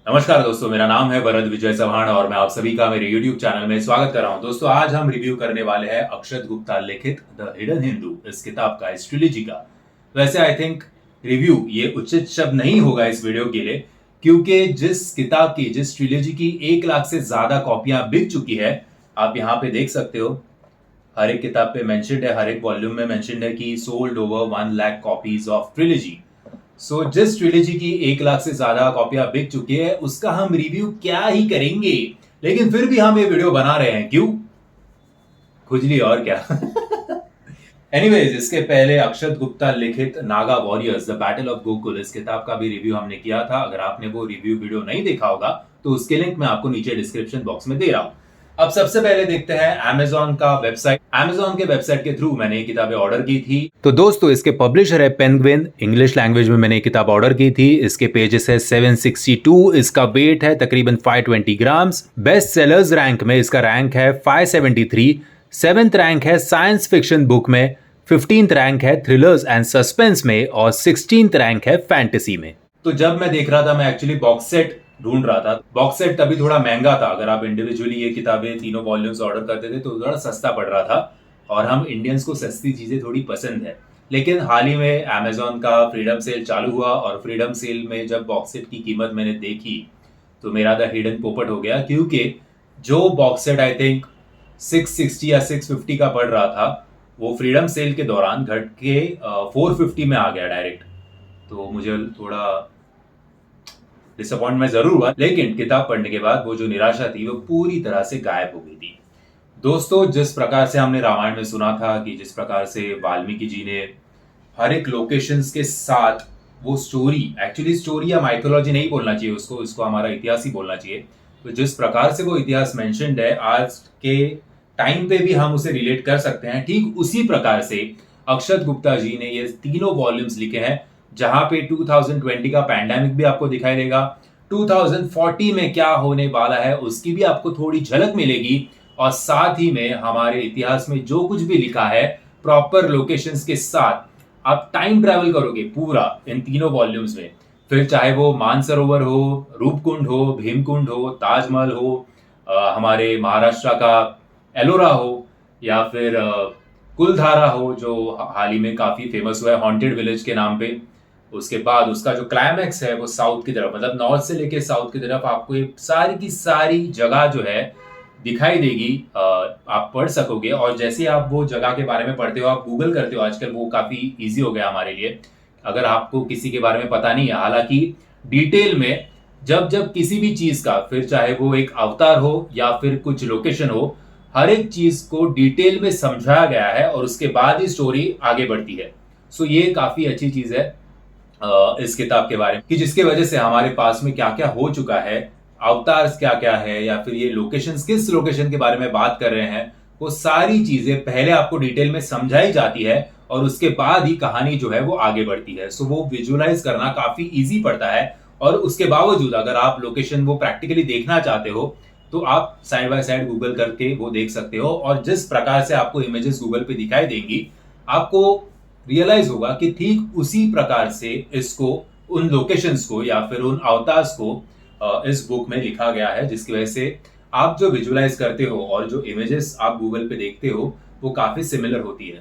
नमस्कार दोस्तों, मेरा नाम है वरद विजय चौहान और मैं आप सभी का मेरे YouTube चैनल में स्वागत कर रहा हूं। दोस्तों, आज हम रिव्यू करने वाले हैं अक्षत गुप्ता लिखित द हिडन हिंदू, इस किताब का, इस ट्रिलॉजी का। वैसे आई थिंक रिव्यू ये उचित शब्द नहीं होगा इस वीडियो के लिए, क्योंकि जिस किताब की, जिस ट्रिलॉजी की 1 लाख से ज्यादा कॉपियां बिक चुकी है, आप यहाँ पे देख सकते हो। हर एक किताब पे मेंशन्ड है, हर एक वॉल्यूम में मेंशन्ड है कि sold over 1 lakh copies of trilogy. जिस ट्रिलॉजी की 1 लाख से ज्यादा कॉपियां बिक चुकी है, उसका हम रिव्यू क्या ही करेंगे, लेकिन फिर भी हम ये वीडियो बना रहे हैं। क्यों? खुजली और क्या। एनीवेज, इसके पहले अक्षत गुप्ता लिखित Naga warriors the battle of Gokul, इस किताब का भी रिव्यू हमने किया था। अगर आपने वो रिव्यू वीडियो नहीं देखा होगा तो उसके लिंक मैं आपको नीचे डिस्क्रिप्शन बॉक्स में दे रहा हूं। अब सबसे पहले देखते हैं अमेजॉन का वेबसाइट। अमेजॉन के वेबसाइट के थ्रू मैंने ये किताबें ऑर्डर की थी। तो दोस्तों, इसके पब्लिशर है पेंगुइन। इंग्लिश लैंग्वेज में मैंने ये किताब ऑर्डर की थी। इसके पेजेस है 762। इसका वेट है तकरीबन 520 ग्राम्स। बेस्ट सेलर्स रैंक में इसका रैंक है 573। 7th रैंक है साइंस फिक्शन बुक में, 15th रैंक है थ्रिलर्स एंड सस्पेंस में और 16th रैंक है फैंटेसी में। तो जब मैं देख रहा था, मैं एक्चुअली बॉक्स सेट ढूंढ रहा था। बॉक्स सेट तभी थोड़ा महंगा था। अगर आप इंडिविजुअली ये किताबें तीनों वॉल्यूम्स ऑर्डर करते थे तो थोड़ा सस्ता पड़ रहा था, और हम इंडियंस को सस्ती चीजें थोड़ी पसंद है। लेकिन हाल ही में अमेजोन का फ्रीडम सेल चालू हुआ, और फ्रीडम सेल में जब बॉक्स सेट की कीमत मैंने देखी तो मेरा द हिडन पोपट हो गया, क्योंकि जो बॉक्स सेट आई थिंक 660 या 650 का पड़ रहा था, वो फ्रीडम सेल के दौरान घट के 450 में आ गया डायरेक्ट। तो मुझे थोड़ा डिसअपॉइंटमेंट जरूर हुआ, लेकिन किताब पढ़ने के बाद वो जो निराशा थी वो पूरी तरह से गायब हो गई थी। दोस्तों, जिस प्रकार से हमने रामायण में सुना था कि जिस प्रकार से वाल्मीकि जी ने हर एक लोकेशंस के साथ वो स्टोरी, एक्चुअली स्टोरी या माइथोलॉजी नहीं बोलना चाहिए उसको, इसको हमारा इतिहास ही बोलना चाहिए। तो जिस प्रकार से वो इतिहास मेंशन्ड है, आज के टाइम पे भी हम उसे रिलेट कर सकते हैं। ठीक उसी प्रकार से अक्षत गुप्ता जी ने ये तीनों वॉल्यूम्स लिखे हैं, जहां पे 2020 का पैंडेमिक भी आपको दिखाई देगा, 2040 में क्या होने वाला है उसकी भी आपको थोड़ी झलक मिलेगी, और साथ ही में हमारे इतिहास में जो कुछ भी लिखा है प्रॉपर लोकेशंस के साथ आप टाइम ट्रैवल करोगे पूरा इन तीनों वॉल्यूम्स में। फिर चाहे वो मानसरोवर हो, रूपकुंड हो, भीमकुंड हो, ताजमहल हो, हमारे महाराष्ट्र का एलोरा हो, या फिर कुलधारा हो जो हाल ही में काफी फेमस हुआ है हॉन्टेड विलेज के नाम पे। उसके बाद उसका जो क्लाइमैक्स है वो साउथ की तरफ, मतलब नॉर्थ से लेके साउथ की तरफ आपको ये सारी की सारी जगह जो है दिखाई देगी। आप पढ़ सकोगे, और जैसे आप वो जगह के बारे में पढ़ते हो, आप गूगल करते हो, आजकल वो काफी इजी हो गया हमारे लिए। अगर आपको किसी के बारे में पता नहीं है, हालांकि डिटेल में जब जब किसी भी चीज का, फिर चाहे वो एक अवतार हो या फिर कुछ लोकेशन हो, हर एक चीज को डिटेल में समझाया गया है, और उसके बाद ही स्टोरी आगे बढ़ती है। ये काफी अच्छी चीज है इस किताब के बारे में, कि जिसके वजह से हमारे पास में क्या क्या हो चुका है, अवतार क्या क्या है, या फिर ये लोकेशंस किस लोकेशन के बारे में बात कर रहे हैं, वो सारी चीजें पहले आपको डिटेल में समझाई जाती है, और उसके बाद ही कहानी जो है वो आगे बढ़ती है। वो विजुअलाइज करना काफी इजी पड़ता है, और उसके बावजूद अगर आप लोकेशन वो प्रैक्टिकली देखना चाहते हो तो आप साइड बाय साइड गूगल करके वो देख सकते हो, और जिस प्रकार से आपको इमेजेस गूगल पे दिखाई देंगी, आपको रियलाइज होगा कि ठीक उसी प्रकार से इसको, उन लोकेशंस को या फिर उन अवतार्स को इस बुक में लिखा गया है, जिसकी वजह से आप जो विजुअलाइज करते हो और जो इमेजेस आप गूगल पे देखते हो वो काफी सिमिलर होती है।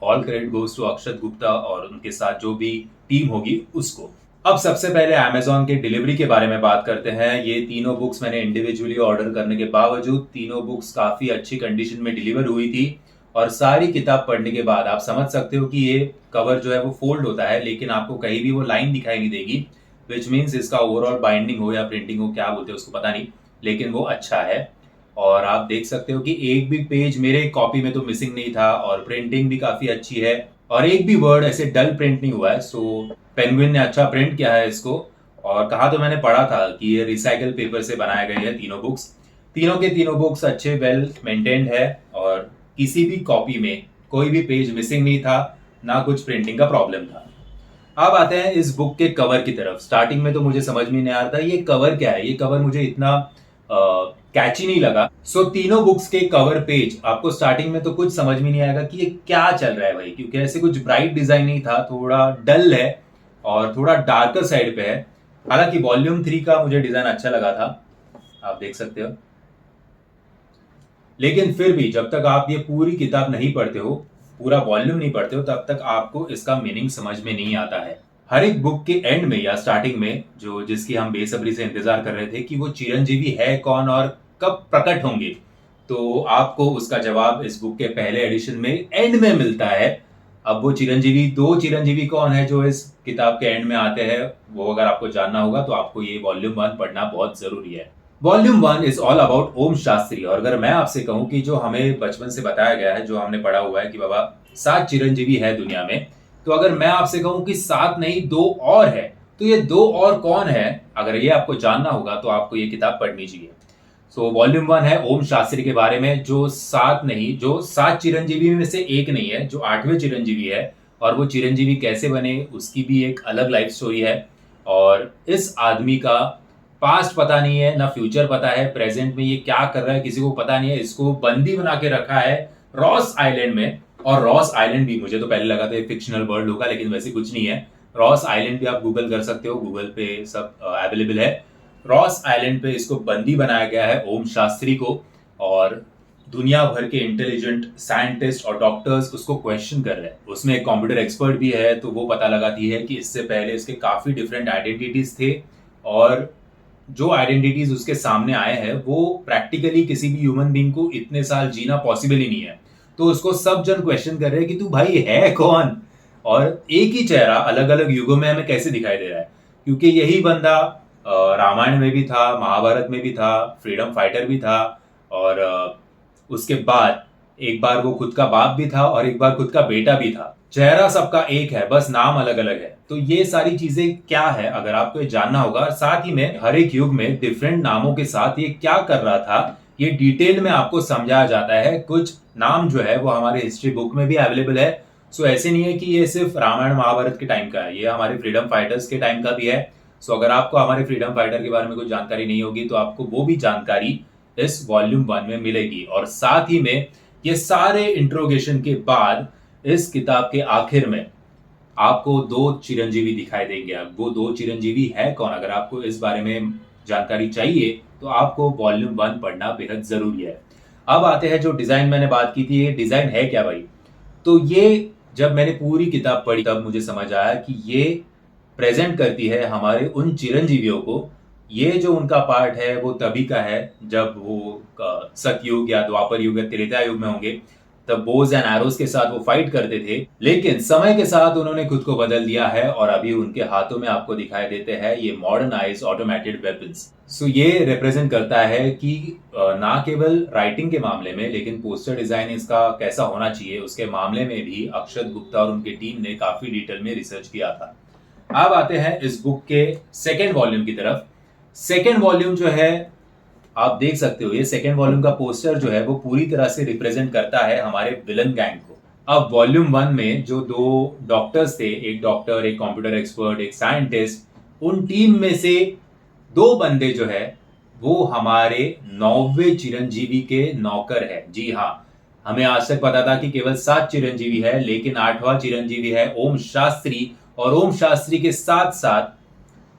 ऑल क्रेडिट गोज टू अक्षत गुप्ता और उनके साथ जो भी टीम होगी उसको। अब सबसे पहले अमेजॉन के डिलीवरी के बारे में बात करते हैं। ये तीनों बुक्स मैंने इंडिविजुअली ऑर्डर करने के बावजूद तीनों बुक्स काफी अच्छी कंडीशन में डिलीवर हुई थी, और सारी किताब पढ़ने के बाद आप समझ सकते हो कि ये कवर जो है वो फोल्ड होता है, लेकिन आपको कहीं भी वो लाइन दिखाई नहीं देगी, विच मीन्स इसका ओवरऑल बाइंडिंग हो या प्रिंटिंग हो, क्या बोलते हैं उसको पता नहीं, लेकिन वो अच्छा है। और आप देख सकते हो कि एक भी पेज मेरे कॉपी में तो मिसिंग नहीं था, और प्रिंटिंग भी काफी अच्छी है, और एक भी वर्ड ऐसे डल प्रिंट नहीं हुआ है। पेंगुइन ने अच्छा प्रिंट किया है इसको। और कहा तो मैंने पढ़ा था कि ये रिसाइकल पेपर से बनाए गए हैं तीनों बुक्स। तीनों के तीनों बुक्स अच्छे वेल मेंटेन्ड है, और किसी भी कॉपी में कोई भी पेज मिसिंग नहीं था, ना कुछ प्रिंटिंग का प्रॉब्लम था। अब आते हैं इस बुक के कवर की तरफ। स्टार्टिंग में तो मुझे समझ में नहीं आ रहा था ये कवर क्या है, ये कवर मुझे इतना कैची नहीं लगा। तीनों बुक्स के कवर पेज आपको स्टार्टिंग में तो कुछ समझ में नहीं आएगा कि ये क्या चल रहा है भाई, क्योंकि ऐसे कुछ ब्राइट डिजाइन नहीं था, थोड़ा डल है और थोड़ा डार्कर साइड पे है। हालांकि वॉल्यूम 3 का मुझे डिजाइन अच्छा लगा था, आप देख सकते हो, लेकिन फिर भी जब तक आप ये पूरी किताब नहीं पढ़ते हो, पूरा वॉल्यूम नहीं पढ़ते हो, तब तक आपको इसका मीनिंग समझ में नहीं आता है। हर एक बुक के एंड में या स्टार्टिंग में जो जिसकी हम बेसब्री से इंतजार कर रहे थे कि वो चिरंजीवी है कौन और कब प्रकट होंगे, तो आपको उसका जवाब इस बुक के पहले एडिशन में एंड में मिलता है। अब वो चिरंजीवी, दो चिरंजीवी कौन है जो इस किताब के एंड में आते हैं, वो अगर आपको जानना होगा तो आपको ये वॉल्यूम 1 पढ़ना बहुत जरूरी है। वॉल्यूम 1 इज ऑल अबाउट ओम शास्त्री। और अगर मैं आपसे कहूं कि जो हमें बचपन से बताया गया है, जो हमने पढ़ा हुआ है कि बाबा 7 चिरंजीवी है दुनिया में, तो अगर मैं आपसे कहूं कि 7 नहीं 2 और है, तो ये 2 और कौन है, अगर ये आपको जानना होगा तो आपको ये किताब पढ़नी चाहिए। सो वॉल्यूम 1 है ओम शास्त्री के बारे में, जो 7 नहीं, जो 7 चिरंजीवी में से एक नहीं है, जो 8वें चिरंजीवी है, और वो चिरंजीवी कैसे बने उसकी भी एक अलग लाइफ स्टोरी है। और इस आदमी का पास्ट पता नहीं है, ना फ्यूचर पता है, प्रेजेंट में ये क्या कर रहा है किसी को पता नहीं है। इसको बंदी बना के रखा है रॉस आइलैंड में। और रॉस आइलैंड भी, मुझे तो पहले लगा था फिक्शनल वर्ल्ड होगा, लेकिन वैसे कुछ नहीं है। रॉस आइलैंड भी आप गूगल कर सकते हो, गूगल पे सब अवेलेबल है। रॉस आइलैंड पे इसको बंदी बनाया गया है ओम शास्त्री को, और दुनिया भर के इंटेलिजेंट साइंटिस्ट और डॉक्टर्स उसको क्वेश्चन कर रहे हैं। उसमें एक कंप्यूटर एक्सपर्ट भी है, तो वो पता लगाती है कि इससे पहले इसके काफी डिफरेंट आइडेंटिटीज थे, और जो आइडेंटिटीज उसके सामने आए हैं वो प्रैक्टिकली किसी भी ह्यूमन बीइंग को इतने साल जीना पॉसिबल ही नहीं है। तो उसको सब जन क्वेश्चन कर रहे हैं कि तू भाई है कौन, और एक ही चेहरा अलग अलग युगों में हमें कैसे दिखाई दे रहा है। क्योंकि यही बंदा रामायण में भी था, महाभारत में भी था, फ्रीडम फाइटर भी था, और उसके बाद एक बार वो खुद का बाप भी था और एक बार खुद का बेटा भी था। चेहरा सबका एक है, बस नाम अलग अलग है। तो ये सारी चीजें क्या है अगर आपको ये जानना होगा, साथ ही में हर एक युग में डिफरेंट नामों के साथ ये क्या कर रहा था, ये डिटेल में आपको समझाया जाता है। कुछ नाम जो है वो हमारे हिस्ट्री बुक में भी अवेलेबल है। सो ऐसे नहीं है कि ये सिर्फ रामायण महाभारत के टाइम का है, ये हमारे फ्रीडम फाइटर्स के टाइम का भी है। सो अगर आपको हमारे फ्रीडम फाइटर के बारे में कुछ जानकारी नहीं होगी तो आपको वो भी जानकारी इस वॉल्यूम 1 में मिलेगी। और साथ ही में ये सारे इंट्रोगेशन के बाद इस किताब के आखिर में आपको 2 चिरंजीवी दिखाई देंगे। अब वो 2 चिरंजीवी है कौन, अगर आपको इस बारे में जानकारी चाहिए तो आपको वॉल्यूम 1 पढ़ना बेहद जरूरी है। अब आते हैं जो डिजाइन मैंने बात की थी, ये डिजाइन है क्या भाई। तो ये जब मैंने पूरी किताब पढ़ी तब मुझे समझ आया कि ये प्रेजेंट करती है हमारे उन चिरंजीवियों को। ये जो उनका पार्ट है वो तभी का है जब वो सतयुग या द्वापर युग या त्रेता युग में होंगे, तब बोज एंड एरोस के साथ वो फाइट करते थे। लेकिन समय के साथ उन्होंने खुद को बदल दिया है और अभी उनके हाथों में आपको दिखाई देते हैं ये मॉडर्नाइज ऑटोमेटेड वेपन्स। सो ये रिप्रेजेंट करता है कि ना केवल राइटिंग के मामले में, लेकिन पोस्टर डिजाइन इसका कैसा होना चाहिए उसके मामले में भी अक्षत गुप्ता और उनकी टीम ने काफी डिटेल में रिसर्च किया था। अब आते हैं इस बुक के सेकेंड वॉल्यूम की तरफ। सेकेंड वॉल्यूम जो है आप देख सकते हो, ये सेकेंड वॉल्यूम का पोस्टर जो है वो पूरी तरह से रिप्रेजेंट करता है हमारे विलन गैंग को। अब वॉल्यूम 1 में जो 2 डॉक्टर्स थे, एक डॉक्टर, एक कंप्यूटर एक्सपर्ट, एक साइंटिस्ट, उन टीम में से 2 बंदे जो है वो हमारे 9वें चिरंजीवी के नौकर है। जी हाँ, हमें आज तक पता था कि केवल 7 चिरंजीवी है, लेकिन 8वां चिरंजीवी है ओम शास्त्री। और ओम शास्त्री के साथ साथ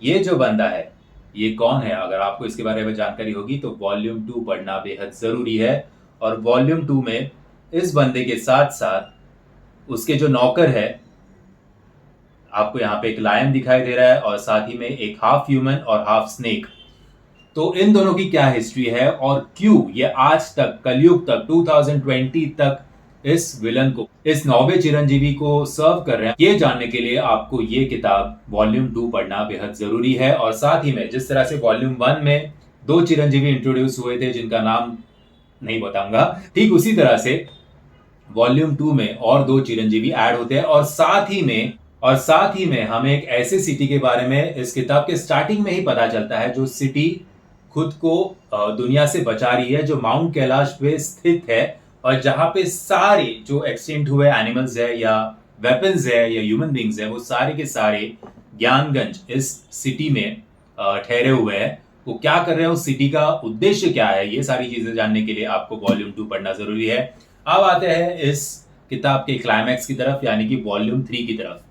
ये जो बंदा है ये कौन है, अगर आपको इसके बारे में जानकारी होगी तो वॉल्यूम 2 पढ़ना बेहद जरूरी है। और वॉल्यूम 2 में इस बंदे के साथ साथ उसके जो नौकर है, आपको यहाँ पे एक लायन दिखाई दे रहा है और साथ ही में एक हाफ ह्यूमन और हाफ स्नेक। तो इन दोनों की क्या हिस्ट्री है और क्यों ये आज तक, कलयुग तक, 2020 तक इस विलन को, इस 9वें चिरंजीवी को सर्व कर रहे हैं, ये जानने के लिए आपको ये किताब वॉल्यूम 2 पढ़ना बेहद जरूरी है। और साथ ही में जिस तरह से वॉल्यूम 1 में 2 चिरंजीवी इंट्रोड्यूस हुए थे जिनका नाम नहीं बताऊंगा, ठीक उसी तरह से वॉल्यूम 2 में और 2 चिरंजीवी ऐड होते हैं। और साथ ही में हमें एक ऐसे सिटी के बारे में इस किताब के स्टार्टिंग में ही पता चलता है जो सिटी खुद को दुनिया से बचा रही है, जो माउंट कैलाश पे स्थित है, और जहां पे सारे जो एक्सटिंक्ट हुए एनिमल्स है या वेपन्स है या ह्यूमन बींग्स है वो सारे के सारे ज्ञानगंज इस सिटी में ठहरे हुए हैं। वो क्या कर रहे हैं, उस सिटी का उद्देश्य क्या है, ये सारी चीजें जानने के लिए आपको वॉल्यूम 2 पढ़ना जरूरी है। अब आते हैं इस किताब के क्लाइमैक्स की तरफ, यानी कि वॉल्यूम 3 की तरफ।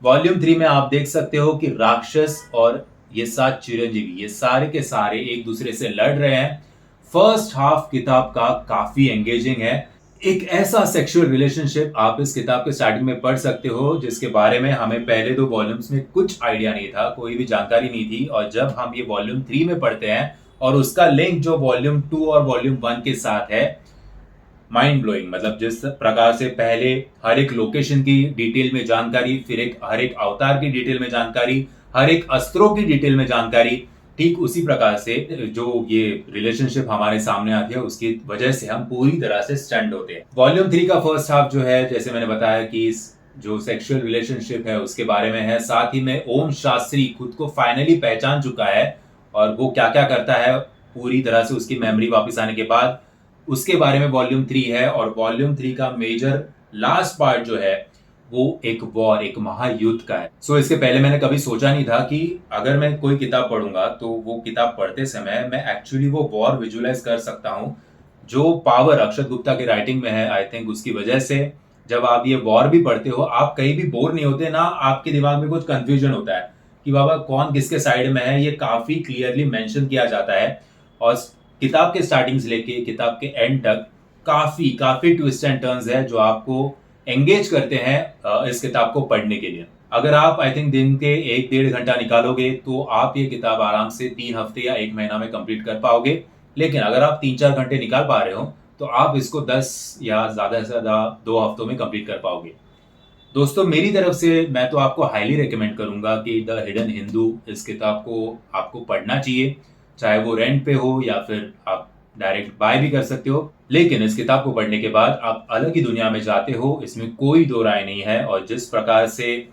वॉल्यूम 3 में आप देख सकते हो कि राक्षस और ये 7 चिरंजीवी, ये सारे के सारे एक दूसरे से लड़ रहे हैं। फर्स्ट हाफ किताब का काफी एंगेजिंग है। एक ऐसा सेक्सुअल रिलेशनशिप आप इस किताब के स्टार्टिंग में पढ़ सकते हो जिसके बारे में हमें पहले 2 वॉल्यूम्स में कुछ आइडिया नहीं था, कोई भी जानकारी नहीं थी। और जब हम ये वॉल्यूम 3 में पढ़ते हैं और उसका लिंक जो वॉल्यूम 2 और वॉल्यूम 1 के साथ है, माइंड ब्लोइंग। मतलब जिस प्रकार से पहले हर एक लोकेशन की डिटेल में जानकारी, फिर हर एक अवतार की डिटेल में जानकारी, हर एक अस्त्रों की डिटेल में जानकारी, ठीक उसी प्रकार से जो ये रिलेशनशिप हमारे सामने आती है उसकी वजह से हम पूरी तरह से स्टंड होते हैं। वॉल्यूम 3 का फर्स्ट हाफ जो है, जैसे मैंने बताया कि जो सेक्सुअल रिलेशनशिप है उसके बारे में है। साथ ही में ओम शास्त्री खुद को फाइनली पहचान चुका है और वो क्या क्या करता है पूरी तरह से उसकी मेमोरी वापस आने के बाद, उसके बारे में वॉल्यूम 3 है। और वॉल्यूम 3 का मेजर लास्ट पार्ट जो है वो एक वॉर, एक महायुद्ध का है। सो इसके पहले मैंने कभी सोचा नहीं था कि अगर मैं कोई किताब पढ़ूंगा तो वो किताब पढ़ते समय मैं एक्चुअली वो वॉर विजुअलाइज कर सकता हूँ। जो पावर अक्षत गुप्ता के राइटिंग में है, आई थिंक उसकी वजह से जब आप ये वॉर भी पढ़ते हो आप कहीं भी बोर नहीं होते ना, आपके दिमाग में कुछ कंफ्यूजन होता है कि बाबा कौन किसके साइड में है। ये काफी क्लियरली मेंशन किया जाता है और किताब के स्टार्टिंग से लेके किताब के एंड तक काफी काफी ट्विस्ट एंड टर्न्स है जो आपको एंगेज करते हैं इस किताब को पढ़ने के लिए। अगर आप आई थिंक दिन के 1-1.5 घंटा निकालोगे तो आप ये किताब आराम से 3 हफ्ते या 1 महीना में कंप्लीट कर पाओगे। लेकिन अगर आप 3-4 घंटे निकाल पा रहे हो तो आप इसको 10 या ज्यादा से ज्यादा 2 हफ्तों में कंप्लीट कर पाओगे। दोस्तों मेरी तरफ से मैं तो आपको हाईली रिकमेंड करूंगा कि द हिडन हिंदू, इस किताब को आपको पढ़ना चाहिए, चाहे वो रेंट पे हो या फिर आप डायरेक्ट बाय भी कर सकते हो। लेकिन इस किताब को पढ़ने के बाद आप अलग ही दुनिया में जाते हो, इसमें कोई दो राय नहीं है। और जिस प्रकार से,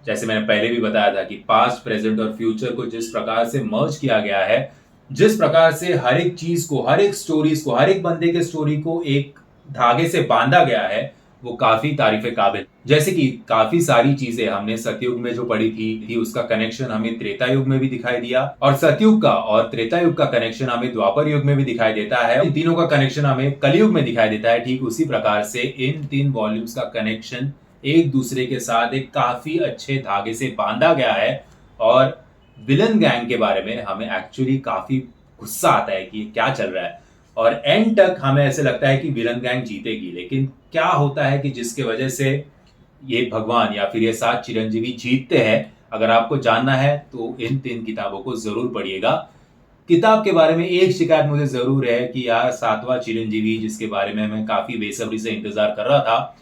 जैसे मैंने पहले भी बताया था कि पास्ट, प्रेजेंट और फ्यूचर को जिस प्रकार से मर्ज किया गया है, जिस प्रकार से हर एक चीज को, हर एक स्टोरीज को, हर एक बंदे के स्टोरी को एक धागे से बांधा गया है, वो काफी तारीफे काबिल। जैसे कि काफी सारी चीजें हमने सतयुग में जो पढ़ी थी उसका कनेक्शन हमें त्रेता युग में भी दिखाई दिया, और सतयुग का और त्रेता युग का कनेक्शन हमें द्वापर युग में भी दिखाई देता है। इन तीनों का कनेक्शन हमें कलयुग में दिखाई देता है। ठीक उसी प्रकार से इन 3 वॉल्यूम्स का कनेक्शन एक दूसरे के साथ एक काफी अच्छे धागे से बांधा गया है। और विलन गैंग के बारे में हमें एक्चुअली काफी गुस्सा आता है कि क्या चल रहा है, और एंड तक हमें ऐसे लगता है कि विलन गैंग जीतेगी। लेकिन क्या होता है कि जिसके वजह से ये भगवान या फिर ये 7 चिरंजीवी जीतते हैं, अगर आपको जानना है तो इन 3 किताबों को जरूर पढ़िएगा। किताब के बारे में एक शिकायत मुझे जरूर है कि यार 7वां चिरंजीवी, जिसके बारे में मैं काफी बेसब्री से इंतजार कर रहा था,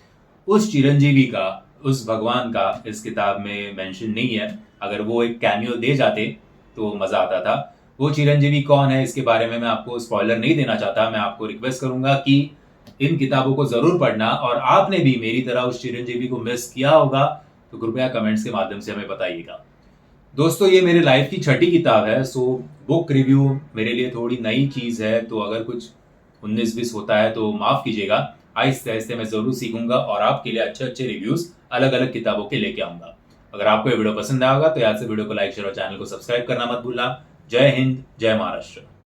उस चिरंजीवी का, उस भगवान का इस किताब में मेंशन नहीं है। अगर वो एक कैमियो दे जाते तो मजा आता था। वो चिरंजीवी कौन है इसके बारे में मैं आपको स्पॉइलर नहीं देना चाहता। मैं आपको रिक्वेस्ट करूंगा कि इन किताबों को जरूर पढ़ना, और आपने भी मेरी तरह उस चिरंजीवी को मिस किया होगा तो कृपया कमेंट्स के माध्यम से हमें बताइएगा। दोस्तों ये मेरे लाइफ की 6ठी किताब है, सो बुक रिव्यू मेरे लिए थोड़ी नई चीज है, तो अगर कुछ 19-20 होता है तो माफ कीजिएगा। आहिस्ते आहिस्ते मैं जरूर सीखूंगा और आपके लिए अच्छे अच्छे रिव्यूज अलग अलग किताबों के लेके आऊंगा। अगर आपको ये वीडियो पसंद आया होगा तो याद से वीडियो को लाइक, शेयर और चैनल को सब्सक्राइब करना मत भूलना। जय हिंद, जय महाराष्ट्र।